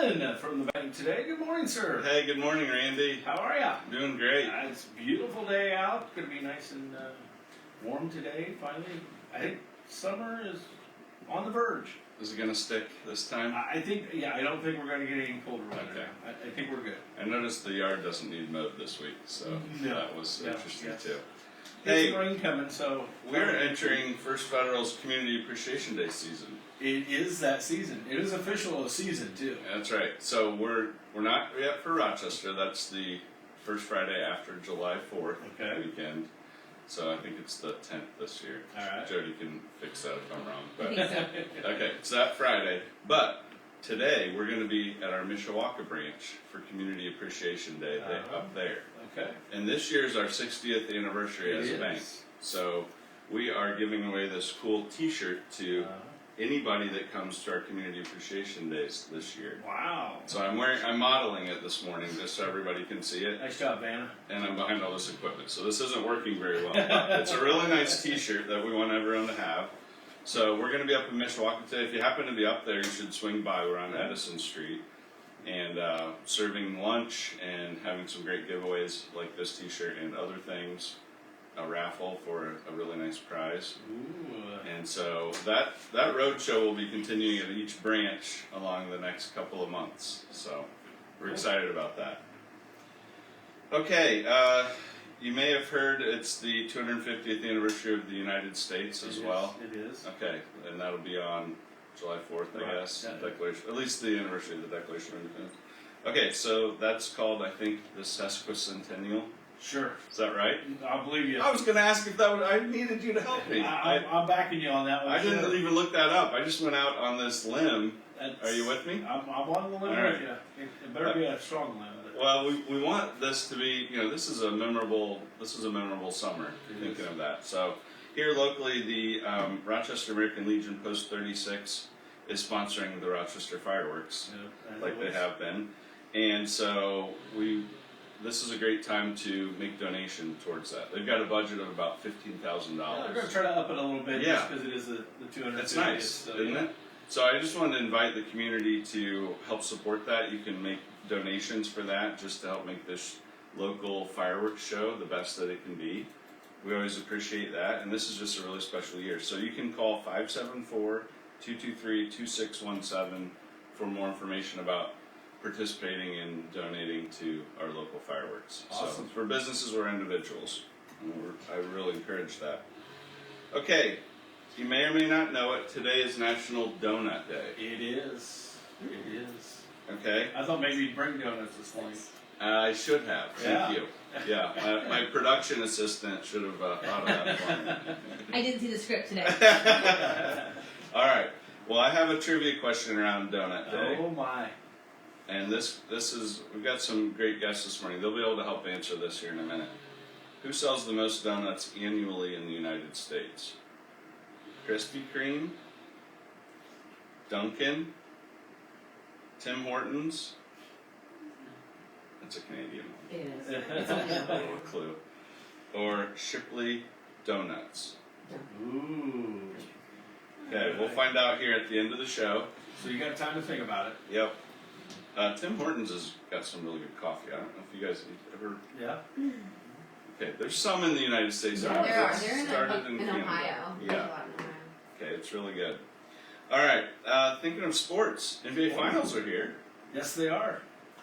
Allen from the bank today. Good morning, sir. Hey, good morning, Randy. How are ya? Doing great. It's a beautiful day out. Going to be nice and warm today, finally. I think summer is on the verge. Is it going to stick this time? I think, yeah, I don't think we're going to get any colder weather. Okay. I think we're good. I noticed the yard doesn't need mowed this week, so No. that was interesting too. Hey, Hey, rain coming, so we're entering First Federal's Community Appreciation Day season. it is that season. It is official a season too. That's right. So we're not yet for Rochester. That's the first Friday after July 4th weekend. So I think it's the 10th this year. All right. Jody can fix that if I'm wrong. But I think so. okay, it's that Friday. But today we're going to be at our Mishawaka branch for Community Appreciation Day up there. Okay. And this year's our 60th anniversary as a bank. So So we are giving away this cool T-shirt to anybody that comes to our Community Appreciation Days this year. wow. So I'm modeling it this morning just so everybody can see it. Nice job, Vanna. And I'm behind all this equipment, so this isn't working very well. But it's a really nice T-shirt that we want everyone to have. So we're going to be up in Mishawaka today. If you happen to be up there, you should swing by. We're on Edison Street. And serving lunch and having some great giveaways like this T-shirt and other things. A raffle for a really nice prize. Ooh. And so that road show will be continuing at each branch along the next couple of months. So we're excited about that. Okay, you may have heard it's the 250th anniversary of the United States as well. It is. Okay, and that'll be on July 4th, I Right, guess. yeah. Declaration, at least the anniversary of the Declaration of Independence. Okay, so that's called, I think, the sesquicentennial. Sure. Is that right? I'll believe you. I was going to ask if that would. I needed you to help me. I'm backing you on that one. I didn't even look that up. I just went out on this limb. Are you with me? I'm on the limb All right. with you. It better be a strong limb. Well, we want this to be. This is a memorable summer. It Thinking is. of that. So here locally, the Rochester American Legion Post 36 is sponsoring the Rochester fireworks, like they have been, and so this is a great time to make donation towards that. They've got a budget of about $15,000. They're going to try to up it a little bit just because it is the 250th. It's nice, so, isn't it? So I just wanted to invite the community to help support that. You can make donations for that just to help make this local fireworks show the best that it can be. We always appreciate that, and this is just a really special year. So you can call 574-223-2617 for more information about participating and donating to our local fireworks. Awesome. So for businesses or individuals, I really encourage that. Okay, you may or may not know it, today is National Donut Day. It is. It is. Okay? I thought maybe you'd bring donuts this morning. I should have, thank Yeah. you. Yeah, my production assistant should have thought of that for me. I didn't see the script today. All right, well I have a trivia question around Donut Day. Oh my. And this is, we've got some great guests this morning. They'll be able to help answer this here in a minute. Who sells the most donuts annually in the United States? Krispy Kreme? Dunkin'? Tim Hortons? That's a Canadian one. It is. It's A little clue. Or Shipley Donuts. Ooh. Okay, we'll find out here at the end of the show. So you got time to think about it. Yep. Tim Hortons has got some really good coffee. I don't know if you guys ever. Yeah. Okay, there's some in the United States. There There are. It's They're started in Canada. Ohio. There's Yeah. a lot in Ohio. Okay, it's really good. All right. Thinking of sports, NBA Finals are here, Yes, they are.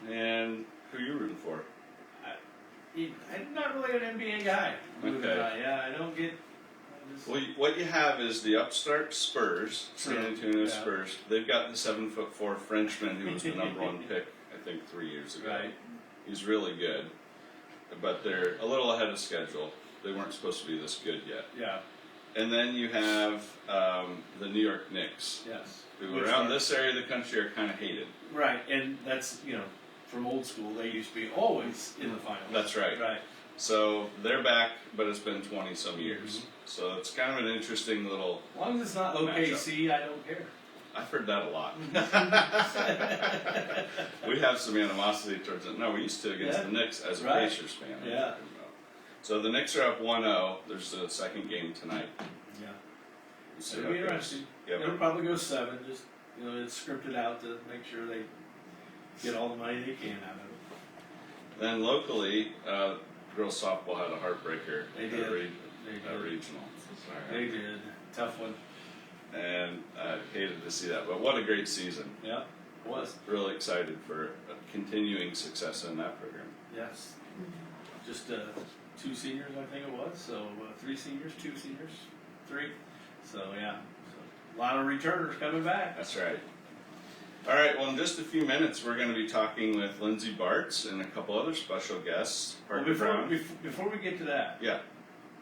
and who are you rooting for? I'm not really an NBA guy. believe it or Okay. not. Yeah, I don't get. Well, what you have is the upstart Spurs, San Sure. Antonio Yeah. Spurs. They've got the 7'4" Frenchman who was the #1 pick, I think, 3 years ago. Right. He's really good, but they're a little ahead of schedule. They weren't supposed to be this good yet. Yeah. And then you have the New York Knicks, Yes. who Which around are- this area of the country are kind of hated. Right, and that's from old school. They used to be always in the finals. That's right. Right. So they're back, but it's been 20 some years. Mm-hmm. So it's kind of an interesting little. As long as it's not OKC, I don't care. I've heard that a lot. We have some animosity towards it. No, we used to against the Knicks as a Right. Pacers fan. Yeah. So the Knicks are up 1-0. There's a second game tonight. Yeah. We'll see It'll how be it goes. interesting. Yep. It'll probably go 7. Just it's scripted out to make sure they get all the money they can out of it. Then locally, girls softball had a heartbreaker They at did. regional. They did. Tough one. And I hated to see that, but what a great season. Yeah, it was. Really excited for continuing success in that program. Yes. Just 2 seniors, I think it was. So 3 seniors, 2 seniors, 3. So yeah, so, a lot of returners coming back. That's right. All right, well, in just a few minutes, we're going to be talking with Lindsay Barts and a couple other special guests. Well, Parker Brown. before we get to that, Yeah,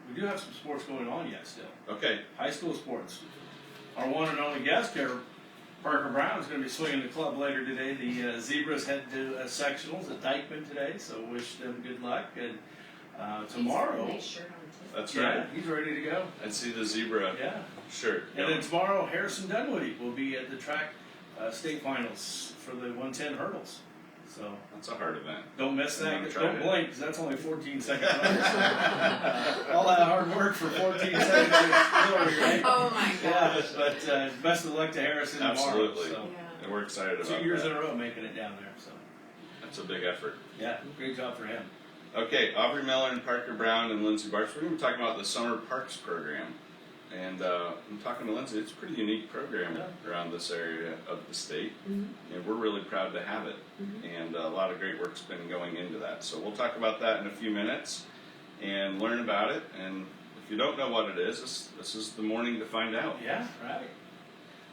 we do have some sports going on yet still. okay. High school sports. Our one and only guest here, Parker Brown, is going to be swinging the club later today. The Zebras head to sectionals at Dykeman today, so wish them good luck. And tomorrow, Nice shirt on too. That's yeah, right. he's ready to go. I see the zebra Yeah. shirt. And going. then tomorrow, Harrison Dunwoody will be at the track state finals for the 110 hurdles. So That's a hard event. don't miss I'm that. gonna try Don't it. blink, because that's only 14 seconds. All that hard work for 14 seconds. Glory, right? Oh my Yeah, gosh. but best of luck to Harrison Absolutely. tomorrow. So. Yeah. And we're excited about 2 years that. in a row making it down there. So That's a big effort. yeah, great job for him. Okay, Aubrey Miller and Parker Brown and Lindsay Barts. We're going to be talking about the Summer Parks program. And I'm talking to Lindsay. It's a pretty unique program around this area of the state. And we're really proud to have it. And a lot of great work's been going into that. So we'll talk about that in a few minutes and learn about it. And if you don't know what it is, this is the morning to find out. Yeah, right.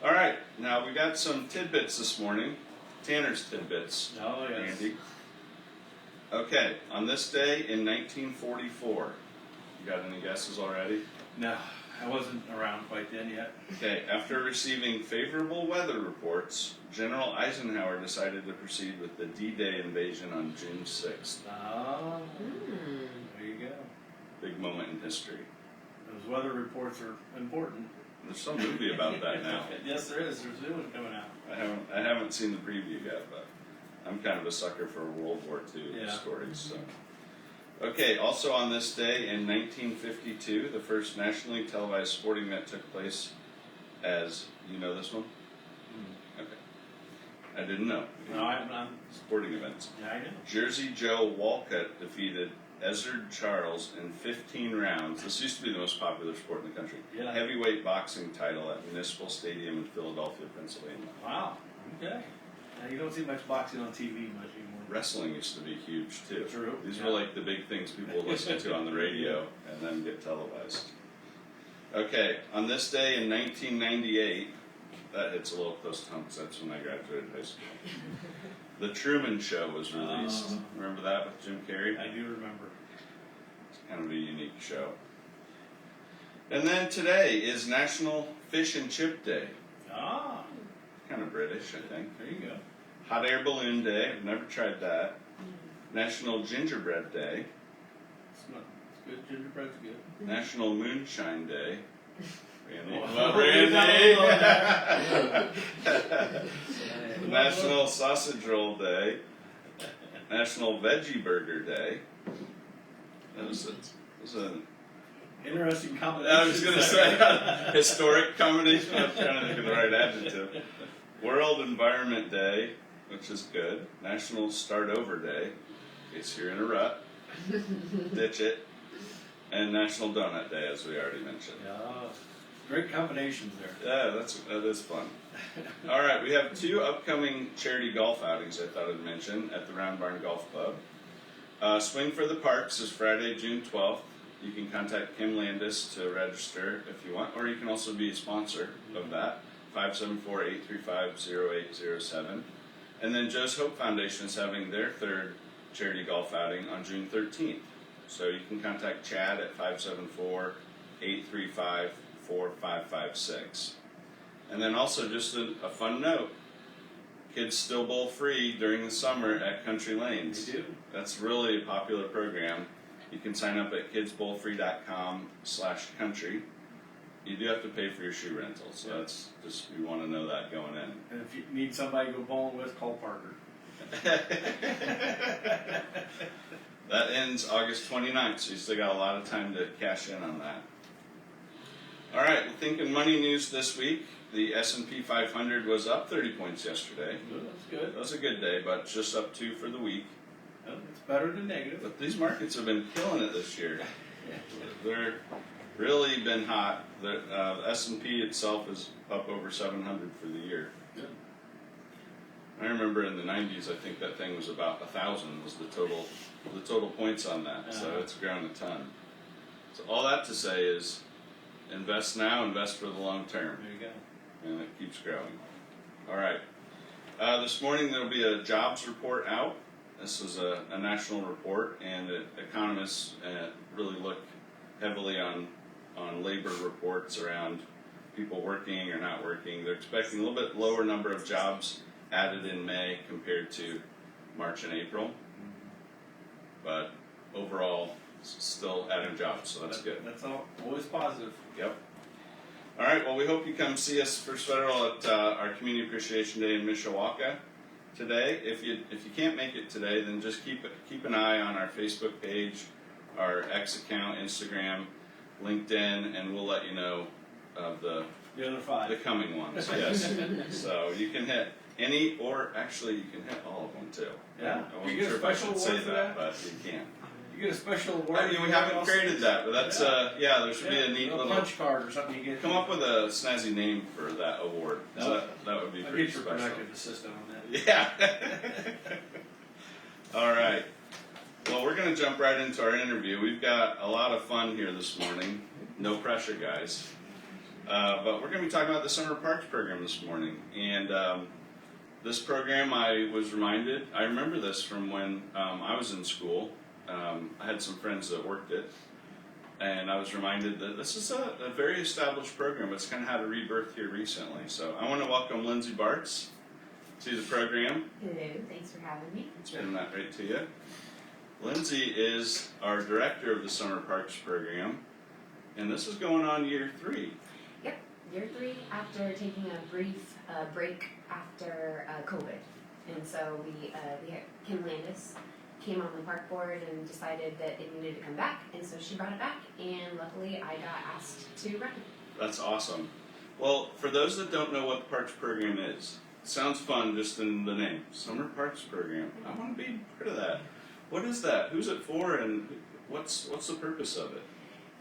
All right, now we got some tidbits this morning. Tanner's tidbits. Oh yes. Andy. Okay, on this day in 1944, you got any guesses already? No, I wasn't around quite then yet. Okay, after receiving favorable weather reports, General Eisenhower decided to proceed with the D-Day invasion on June 6th. Oh, Mm. there you go. Big moment in history. Those weather reports are important. There's some movie about that now. Yes, there is. There's a new one coming out. I haven't seen the preview yet, but I'm kind of a sucker for World War II stories. So. Okay, also on this day in 1952, the first nationally televised sporting event took place as, you know this one? Okay. I didn't know. No, I'm Sporting events. yeah, I know. Jersey Joe Walcott defeated Ezzard Charles in 15 rounds. This used to be the most popular sport in the country. Yeah. Heavyweight boxing title at Municipal Stadium in Philadelphia, Pennsylvania. Wow. Okay. Now you don't see much boxing on TV much anymore. Wrestling used to be huge too. True. These Yeah. were like the big things people would listen to on the radio and then get televised. Okay, on this day in 1998, that hits a little close to home because that's when I graduated high school. The Truman Show was released. Oh. Remember that with Jim Carrey? I do remember. It's kind of a unique show. And then today is National Fish and Chip Day. Ah, Kind of British, I think. there you go. Hot Air Balloon Day. I've never tried that. National Gingerbread Day. It's not. It's good. Gingerbread's good. National Moonshine Day. Randy. Oh, Well, Randy. National Sausage Roll Day. National Veggie Burger Day. That was an Interesting combination. I was going to say historic combination. I was trying to think of the right adjective. World Environment Day, which is good. National Start Over Day, in case you're in a rut. Ditch it. And National Donut Day, as we already mentioned. Yeah, great combinations there. Yeah, that is fun. All right, we have 2 upcoming charity golf outings I thought I'd mention at the Round Barn Golf Club. Swing for the Parks is Friday, June 12th. You can contact Kim Landis to register if you want, or you can also be a sponsor of that, 574-835-0807. And then Joe's Hope Foundation is having their 3rd charity golf outing on June 13th. So you can contact Chad at 574-835-4556. And then also just a fun note, kids still bowl free during the summer at Country Lanes. They do. That's really a popular program. You can sign up at kidsbowlfree.com/country. You do have to pay for your shoe rental, so that's just, you want to know that going in. And if you need somebody to go bowling with, call Parker. That ends August 29th, so you still got a lot of time to cash in on that. All right, we're thinking money news this week. the S&P 500 was up 30 points yesterday. Good, that's good. That was a good day, but just up 2 for the week. Well, it's better than negative. But these markets have been killing it this year. Yeah. They're really been hot. The S&P itself is up over 700 for the year. Good. I remember in the 90s, I think that thing was about 1,000 was the total points on that. So it's grown a ton. So all that to say is, invest now, invest for the long term, There you go. and it keeps growing. All right. This morning there'll be a jobs report out. This is a national report, and economists really look heavily on labor reports around people working or not working. They're expecting a little bit lower number of jobs added in May compared to March and April, but overall still adding jobs, so that's good. That's all, always positive. Yep. All right, well, we hope you come see us First Federal at our Community Appreciation Day in Mishawaka today. If you can't make it today, then just keep an eye on our Facebook page, our X account, Instagram, LinkedIn, and we'll let you know of the other 5. the coming ones. Yes. So you can hit any, or actually you can hit all of them too. Yeah. I You wasn't get a sure if I special should say award for that, that? but you can. You get a special award. I mean, we haven't created that, but that's there should be a neat little punch card or something you get. come up with a snazzy name for that award. So that would be I'll pretty get your special. productive assistant on that. Yeah. All right. Well, we're going to jump right into our interview. We've got a lot of fun here this morning. No pressure, guys. But we're going to be talking about the Summer Parks program this morning. And this program, I remember this from when I was in school. I had some friends that worked it. And I was reminded that this is a very established program. It's kind of had a rebirth here recently. So I want to welcome Lindsay Barts to the program. Hello, thanks for having me. It's been that right to you. Lindsay is our director of the Summer Parks program, and this is going on year 3. Yep, year 3 after taking a brief break after COVID. And so we Kim Landis came on the park board and decided that it needed to come back, and so she brought it back, and luckily I got asked to run it. That's awesome. Well, for those that don't know what the Parks program is, it sounds fun just in the name. Summer Parks program. I want to be part of that. What is that? Who's it for, and what's the purpose of it?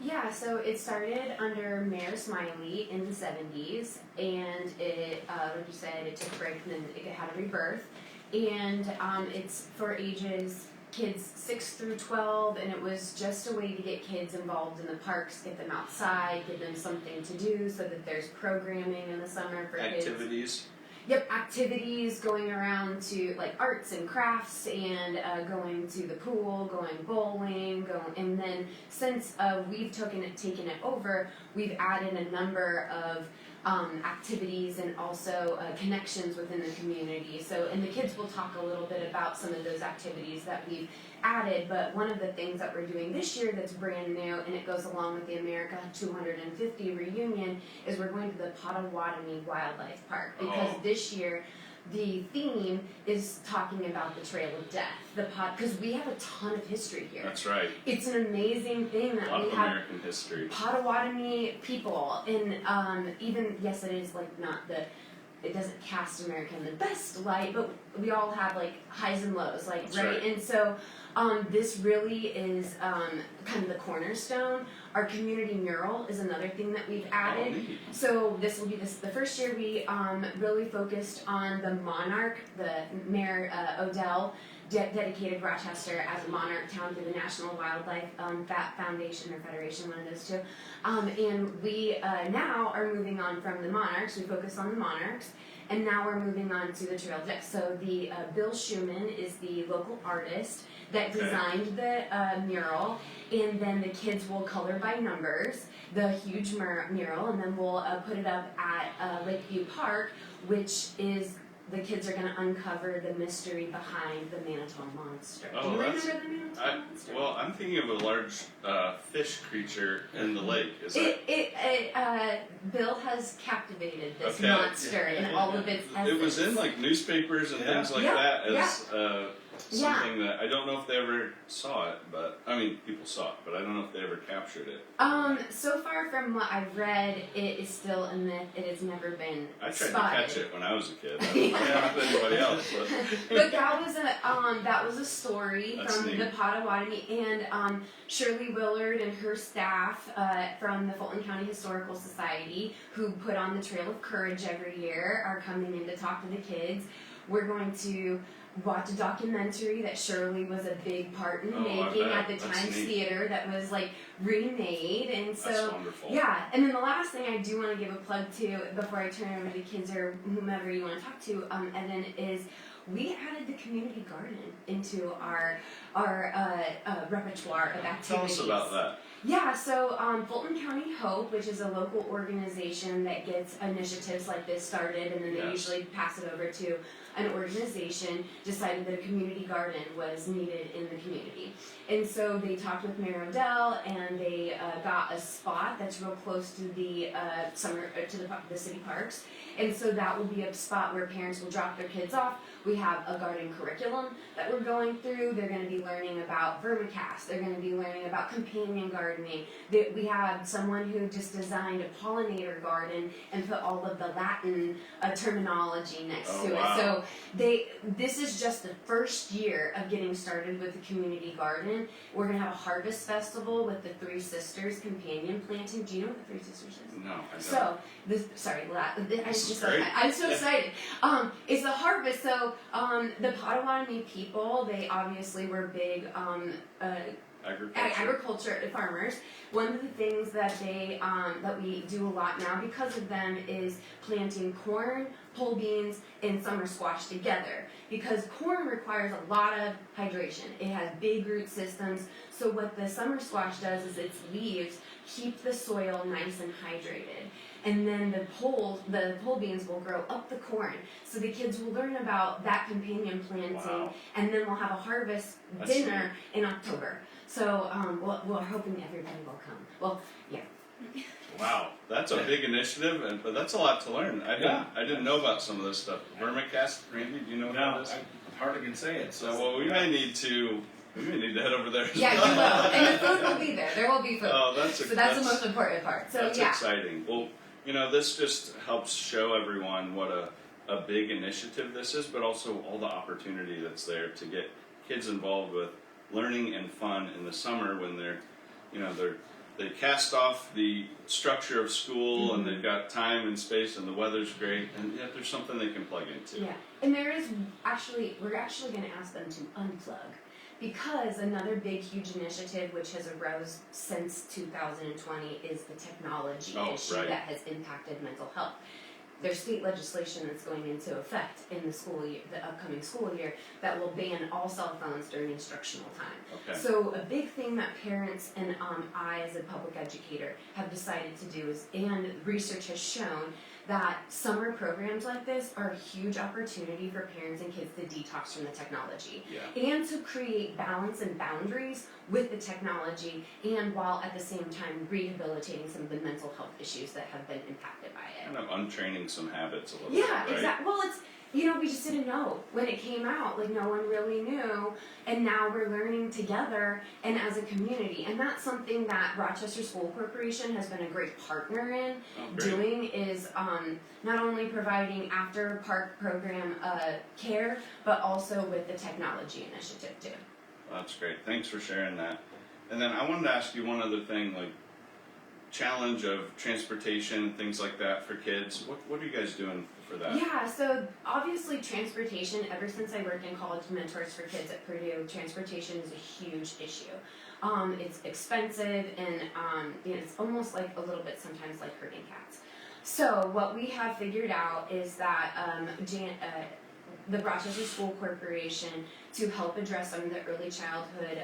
Yeah, so it started under Mayor Smiley in the 70s, and it, like you said, it took a break and then it had a rebirth. And it's for ages kids 6 through 12, and it was just a way to get kids involved in the parks, get them outside, give them something to do so that there's programming in the summer for kids. Activities? Yep, activities, going around to like arts and crafts, and going to the pool, going bowling, and then since we've taken it over, we've added a number of activities and also connections within the community. So, and the kids will talk a little bit about some of those activities that we've added, but one of the things that we're doing this year that's brand new, and it goes along with the America 250 reunion, is we're going to the Potawatomi Wildlife Park, because this year the theme is talking about the Trail of Death, because we have a ton of history here. That's right. It's an amazing thing that A lot we of have American history. Potawatomi people, and even, yes, it is like it doesn't cast America in the best light, but we all have like highs and lows, like, That's right? right. And so this really is kind of the cornerstone. Our community mural is another thing that we've added. Oh, neat. So this will be the first year we really focused on the monarch. The Mayor Odell dedicated Rochester as a monarch town through the National Wildlife Foundation or Federation, one of those two. And we now are moving on from the monarchs. We focus on the monarchs. And now we're moving on to the Trail of Death. So the Bill Schumann is the local artist that designed the mural, and then the kids will color by numbers the huge mural, and then we'll put it up at Lakeview Park, which is the kids are going to uncover the mystery behind the Manitoba Monster. Oh, Do you that's- remember the Manitoba Monster? Well, I'm thinking of a large fish creature in the lake. Is that? Bill has captivated this Okay. monster in all of its essence. It was in like newspapers and Yeah. things like Yeah, that as Yeah. something that I don't know if they ever saw it, but I mean, people saw it, but I don't know if they ever captured it. So far from what I've read, it is still a myth. It has never been I tried spotted. to catch it when I was a kid. I don't know if anybody else, but But that was a story That's from neat. the Potawatomi, and Shirley Willard and her staff from the Fulton County Historical Society, who put on the Trail of Courage every year, are coming in to talk to the kids. We're going to watch a documentary that Shirley was a big part in Oh, I making bet. at the That's Times neat. Theater that was like remade, and so that's wonderful. yeah. And then the last thing I do want to give a plug to before I turn it over to the kids or whomever you want to talk to, Evan, is we added the community garden into our repertoire of activities. Tell us about that. Yeah, so Fulton County Hope, which is a local organization that gets initiatives like this started, and then they Yes. usually pass it over to an organization, decided that a community garden was needed in the community. And so they talked with Mayor Odell, and they got a spot that's real close to the the city parks. And so that will be a spot where parents will drop their kids off. We have a garden curriculum that we're going through. They're going to be learning about vermicast. They're going to be learning about companion gardening. We have someone who just designed a pollinator garden and put all of the Latin terminology next Oh, to wow. it. So this is just the first year of getting started with the community garden. We're going to have a harvest festival with the Three Sisters companion planting. Do you know what the Three Sisters is? No, I don't. So, This is great. I'm so excited. It's the harvest. So, the Potawatomi people, they obviously were big agriculture farmers. One of the things that that we do a lot now because of them is planting corn, pole beans, and summer squash together. Because corn requires a lot of hydration. It has big root systems. So what the summer squash does is its leaves keep the soil nice and hydrated. And then the pole beans will grow up the corn. So the kids will learn about that companion planting, Wow. and then we'll have a harvest That's dinner in October. So we're hoping everybody will come. Well, yeah. Wow, that's a big initiative, but that's a lot to learn. I didn't know about some of this stuff. Vermicast, Randy, do you know what No, that is? I hardly can say it. So, well, we may need to head over there. As Yeah, well. you will. And the food will be there. There will be food. Oh, that's So that's the most important part. So that's yeah. exciting. Well, this just helps show everyone what a big initiative this is, but also all the opportunity that's there to get kids involved with learning and fun in the summer when they cast off the structure of school and they've got time and space and the weather's great and yet there's something they can plug into. Yeah. And we're actually going to ask them to unplug. Because another big, huge initiative which has arose since 2020 is the technology issue right. that has impacted mental health. There's state legislation that's going into effect in the upcoming school year that will ban all cell phones during instructional time. Okay. So a big thing that parents and I as a public educator have decided to do is, and research has shown, that summer programs like this are a huge opportunity for parents and kids to detox from the technology. Yeah. And to create balance and boundaries with the technology, and while at the same time rehabilitating some of the mental health issues that have been impacted by it. Kind of untraining some habits a little Yeah, bit, right? exactly. Well, it's, we just didn't know when it came out. Like, no one really knew, and now we're learning together and as a community. And that's something that Rochester School Corporation has been a great partner in doing, is not only providing after park program care, but also with the technology initiative too. That's great. Thanks for sharing that. And then I wanted to ask you one other thing, like challenge of transportation, things like that for kids. What are you guys doing for that? Yeah, so obviously transportation, ever since I worked in College Mentors for Kids at Purdue, transportation is a huge issue. It's expensive, and it's almost like a little bit sometimes like herding cats. So what we have figured out is that the Rochester School Corporation, to help address some of the early childhood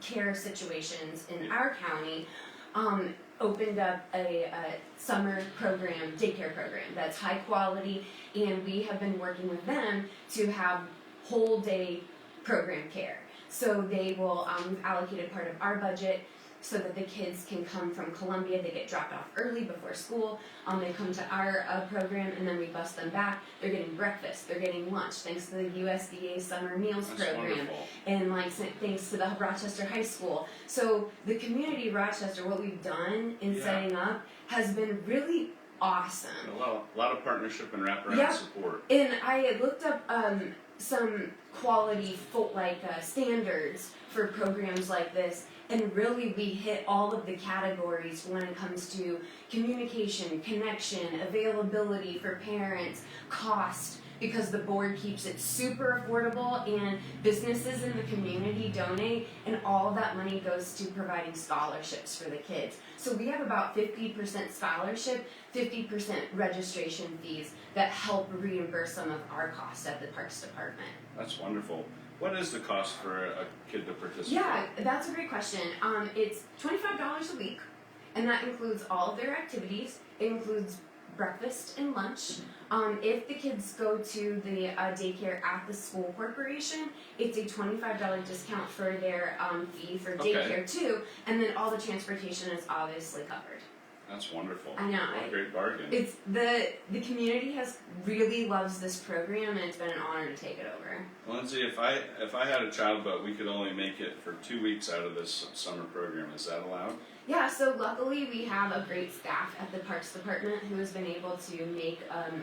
care situations in our county, opened up a summer program, daycare program that's high quality, and we have been working with them to have whole day program care. So they will, we've allocated part of our budget so that the kids can come from Columbia. They get dropped off early before school. They come to our program, and then we bus them back. They're getting breakfast. They're getting lunch, thanks to the USDA Summer Meals That's Program, wonderful. and like thanks to the Rochester High School. So the community of Rochester, what we've done in Yeah. setting up has been really awesome. A lot of partnership and wraparound Yeah. support. And I had looked up some quality standards for programs like this, and really we hit all of the categories when it comes to communication, connection, availability for parents, cost, because the board keeps it super affordable, and businesses in the community donate, and all of that money goes to providing scholarships for the kids. So we have about 50% scholarship, 50% registration fees that help reimburse some of our costs at the Parks Department. That's wonderful. What is the cost for a kid to participate? Yeah, that's a great question. It's $25 a week, and that includes all of their activities. It includes breakfast and lunch. If the kids go to the daycare at the school corporation, it's a $25 discount for their fee for daycare too, and then all the transportation is obviously covered. That's wonderful. I know. What a great bargain. It's the community really loves this program, and it's been an honor to take it over. Lindsay, if I had a child but we could only make it for 2 weeks out of this summer program, is that allowed? Yeah, so luckily we have a great staff at the Parks Department who has been able to make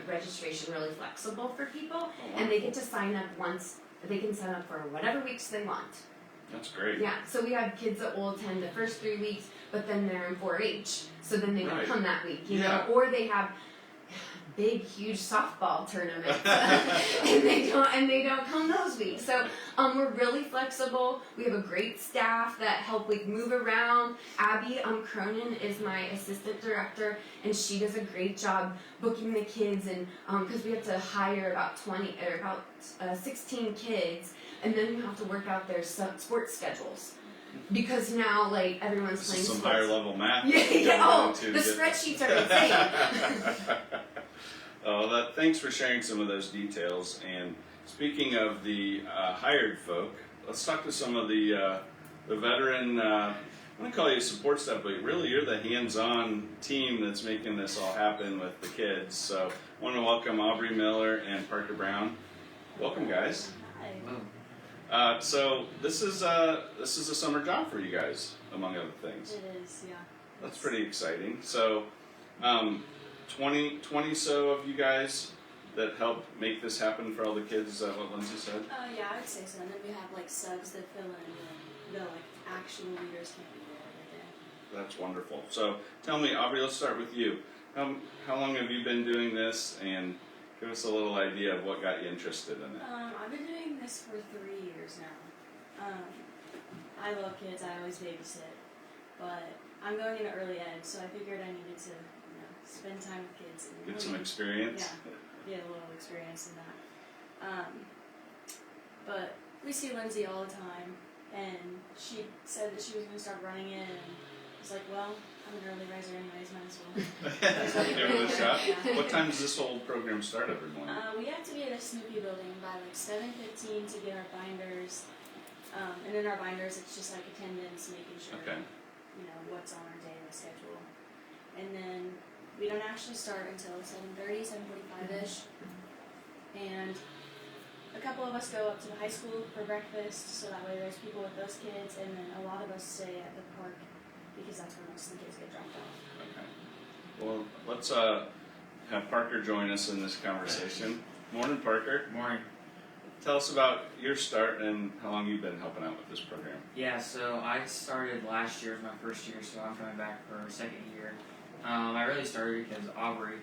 registration really flexible for people, and they get to sign up once. They can sign up for whatever weeks they want. That's great. Yeah, so we have kids that will attend the first 3 weeks, but then they're in 4-H, so then they don't Right. come that week, you Yeah. know, or they have big, huge softball tournaments, and they don't come those weeks. So we're really flexible. We have a great staff that help move around. Abby Cronin is my assistant director, and she does a great job booking the kids, and because we have to hire about 16 kids, and then we have to work out their sports schedules. Because now, everyone's This playing is some sports. higher level math. Yeah. Oh, the spreadsheets are insane. Thanks for sharing some of those details. And speaking of the hired folk, let's talk to some of the veteran. I'm going to call you support staff, but really you're the hands-on team that's making this all happen with the kids. So I want to welcome Aubrey Miller and Parker Brown. Welcome, guys. So this is a summer job for you guys, among other things. It is, yeah. That's pretty exciting. So, 20 so of you guys that help make this happen for all the kids. Is that what Lindsay said? Yeah, I would say so. And then we have subs that fill in, the actual leaders can't be there every day. That's wonderful. So tell me, Aubrey, let's start with you. How long have you been doing this, and give us a little idea of what got you interested in it? I've been doing this for 3 years now. I love kids. I always babysit, but I'm going into early ed, so I figured I needed to, spend time with kids and Get some experience. Yeah, get a little experience in that. But we see Lindsay all the time, and she said that she was going to start running it, and I was like, well, I'm an early riser anyways, might as well. Give it a shot. Yeah. What time does this whole program start every morning? We have to be at the Snoopy building by 7:15 to get our binders. And in our binders, it's just attendance, making sure, Okay. What's on our day and the schedule. And then we don't actually start until 7:30, 7:45-ish. And a couple of us go up to the high school for breakfast, so that way there's people with those kids, and then a lot of us stay at the park because that's where most of the kids get dropped off. Okay. Well, let's have Parker join us in this conversation. Morning, Parker. Morning. Tell us about your start and how long you've been helping out with this program. Yeah, so I started last year as my first year, so I'm coming back for a second year. I really started because Aubrey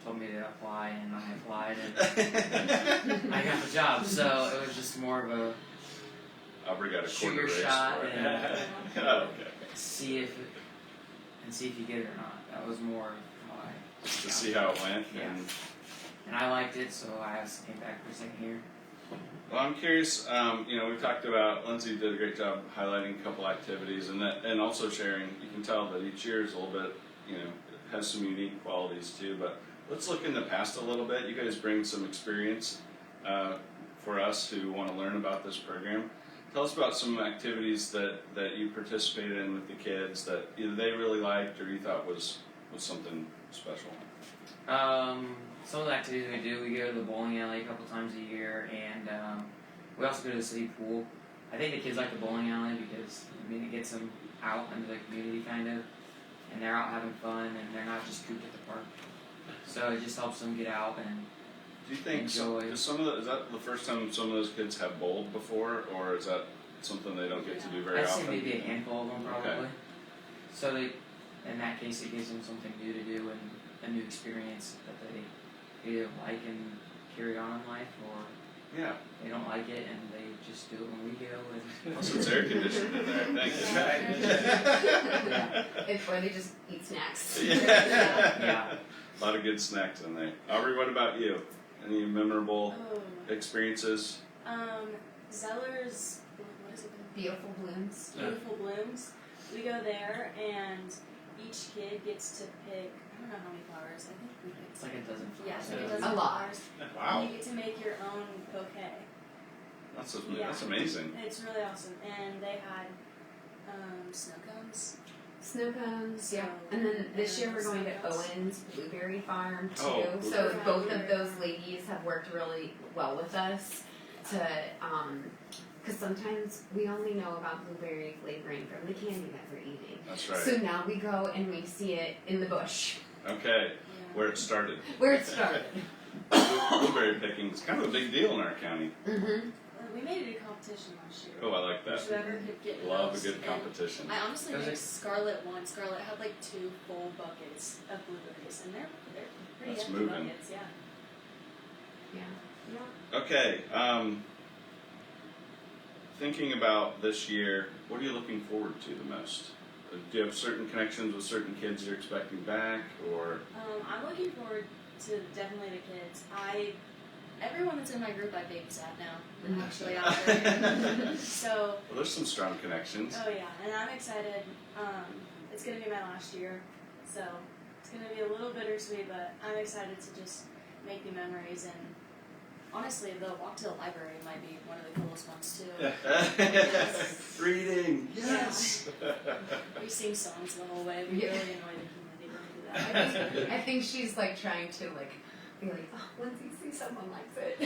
told me to apply, and I applied, and I got the job. So it was just more of a Aubrey got a shoot quarter your race shot for it. and Oh, okay. see if you get it or not. That was more of how I Just to see how it went. Yeah. And I liked it, so I just came back for a second year. well, I'm curious. We talked about Lindsay did a great job highlighting a couple activities, and also sharing. You can tell that each year is a little bit, has some unique qualities too. But let's look in the past a little bit. You guys bring some experience for us who want to learn about this program. Tell us about some activities that you participated in with the kids that either they really liked or you thought was something special. Some of the activities we do, we go to the bowling alley a couple times a year, and we also go to the city pool. I think the kids like the bowling alley because it gets them out into the community kind of, and they're out having fun, and they're not just cooped at the park. So it just helps them get out and Do you think enjoy. is that the first time some of those kids have bowled before, or is that something they don't get to do very I'd often? say maybe a handful of them probably. Okay. So in that case, it gives them something new to do and a new experience that they either like and carry on in life, or Yeah. they don't like it and they just do it when we go. And Plus it's air conditioned in there. Thank you. Or they just eat snacks. Yeah. A lot of good snacks in there. Aubrey, what about you? Any memorable experiences? Zeller's, what is it? Beautiful blooms. Beautiful Blooms. We go there and each kid gets to pick, I don't know how many flowers, I think we picked it's like a dozen flowers. yeah, so Yeah. it does A lot. flowers. Wow. And you get to make your own bouquet. That's Yeah. amazing. And it's really awesome. And they had snow cones. Snow cones, yeah. So, And then this year we're snow going to cones. Owen's Blueberry Farm too. Oh, So blueberry both farm. of those ladies have worked really well with us to, because sometimes we only know about blueberry flavoring from the candy that we're eating. That's right. So now we go and we see it in the bush Okay. Yeah. Where it started. where it started. Blueberry picking is kind of a big deal in our county. Mm-hmm. We made it a competition last year. Oh, I like that. Whoever could get Love a most, good and competition. I honestly Those think are- Scarlet won. Scarlet had like 2 full buckets of blueberries, and they're pretty That's hefty moving. buckets, yeah. Yeah. Okay. Thinking about this year, what are you looking forward to the most? Do you have certain connections with certain kids you're expecting back, or I'm looking forward to definitely the kids. Everyone that's in my group I babysat now, Mhm. actually out there. So, well, there's some strong connections. oh yeah, and I'm excited. It's gonna be my last year, so it's gonna be a little bittersweet, but I'm excited to just make new memories. And honestly, the walk to the library might be one of the coolest ones too. Reading, yes. We sing songs the whole way. We Yeah. really annoy the community when we do that. I think she's like trying to be like, oh, Lindsay, see someone likes it.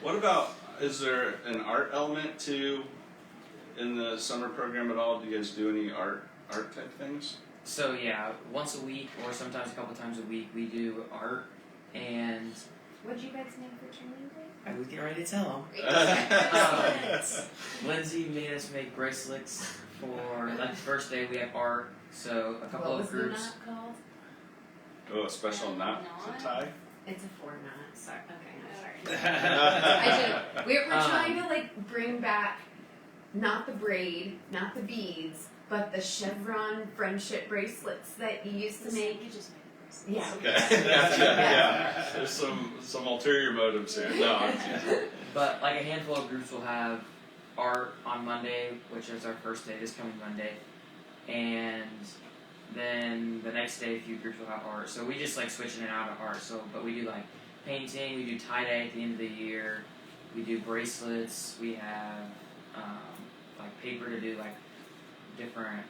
What about, is there an art element in the summer program at all? Do you guys do any art type things? So yeah, once a week or sometimes a couple times a week we do art, and What'd you guys name for training day? I was getting ready to tell Bracelets. Lindsay made us make bracelets for like the first day we had art, so a couple What of was the groups. knot called? Oh, a special knot to tie? It's a 4 knot. Sorry. Okay, no, sorry. That's We're trying to bring back not the braid, not the beads, but the chevron friendship bracelets that you used to make. You just made a bracelet. Yeah. Okay, gotcha, yeah. There's some ulterior motives here. No, I'm teasing. But like a handful of groups will have art on Monday, which is our first day, this coming Monday, and then the next day a few groups will have art. So we just switch in and out of art. So, but we do painting, we do tie dye at the end of the year, we do bracelets, we have paper to do different.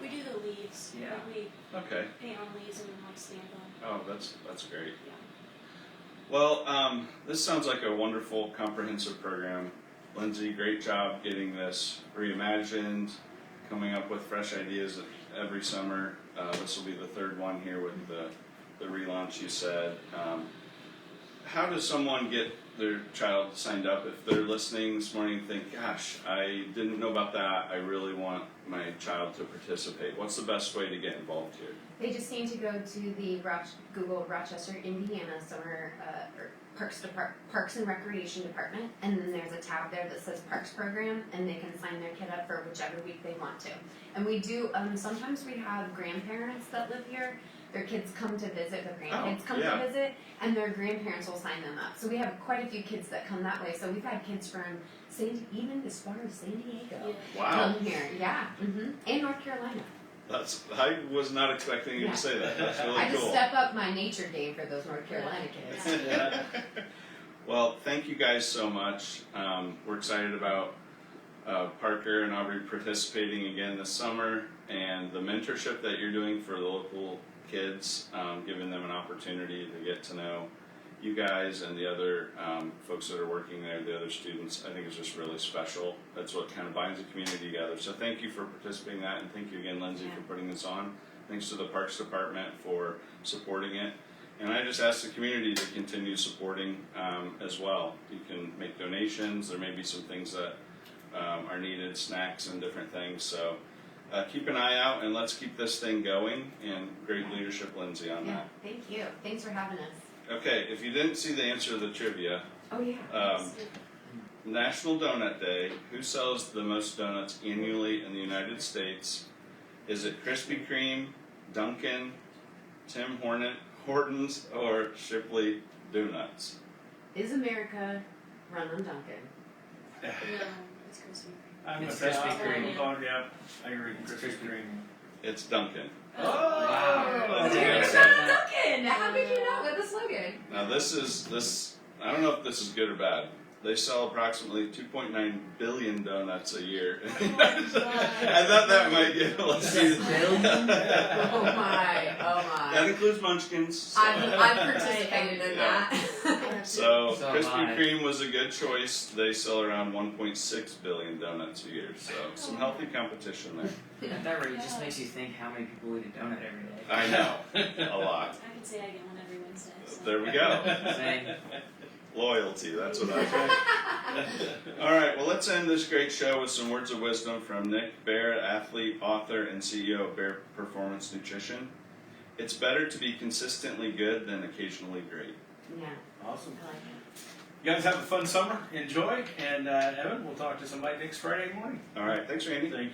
We do the leaves. Yeah. We Okay. paint on leaves and then stamp them. Oh, that's great. Yeah. Well, this sounds like a wonderful, comprehensive program. Lindsay, great job getting this reimagined, coming up with fresh ideas every summer. This will be the 3rd one here with the relaunch, you said. How does someone get their child signed up if they're listening this morning and think, gosh, I didn't know about that, I really want my child to participate? What's the best way to get involved here? They just need to go to the Google Rochester, Indiana Summer or Parks and Recreation Department, and then there's a tab there that says Parks Program, and they can sign their kid up for whichever week they want to. And we do, sometimes we have grandparents that live here. Their kids come to visit, their grandkids come to visit, and their grandparents will sign them up. So we have quite a few kids that come that way. So we've had kids from even as far as San Diego Wow. come here. Yeah, and North Carolina. I was not expecting you to say that. That's really I cool. just step up my nature game for those North Carolina kids. Well, thank thank you guys so much. We're excited about Parker and Aubrey participating again this summer, and the mentorship that you're doing for the local kids, giving them an opportunity to get to know you guys and the other folks that are working there, the other students. I think is just really special. That's what kind of binds the community together. So thank you for participating in that, and thank you again, Lindsay, for putting this on. Thanks to the Parks Department for supporting it. And I just ask the community to continue supporting as well. You can make donations. There may be some things that are needed, snacks and different things. So keep an eye out, and let's keep this thing going. And great leadership, Lindsay, on Yeah, that. thank you. Thanks for having us. Okay, if you didn't see the answer to the trivia, Oh yeah. National Donut Day, who sells the most donuts annually in the United States? Is it Krispy Kreme, Dunkin', Tim Hortons, or Shipley Donuts? Is America run on Dunkin'? No, it's Krispy Kreme. I'm It's with Krispy that. Kreme. Oh, yeah, I agree. It's Krispy Krispy Kreme. It's Dunkin'. Oh, Wow. Dude, Yeah. it's Dunkin'! How could you not with the slogan? Now this. I don't know if this is good or bad. They sell approximately 2.9 billion donuts a year. I thought that might get. Let's see. Oh my, That includes Munchkins. So, I've participated in Yeah. that. so So Krispy high. Kreme was a good choice. They sell around 1.6 billion donuts a year. So some healthy competition there. At that rate, it just makes you think how many people eat a donut every day. I know, a lot. I can say I get one every Wednesday. So. There we go. Same. Loyalty, that's what I think. All right, well, let's end this great show with some words of wisdom from Nick Bear, athlete, author, and CEO of Bear Performance Nutrition. It's better to be consistently good than occasionally great. Yeah, awesome. I like it. You guys have a fun summer. Enjoy. And Evan, we'll talk to somebody next Friday morning. All right, thanks, Randy. Thank you.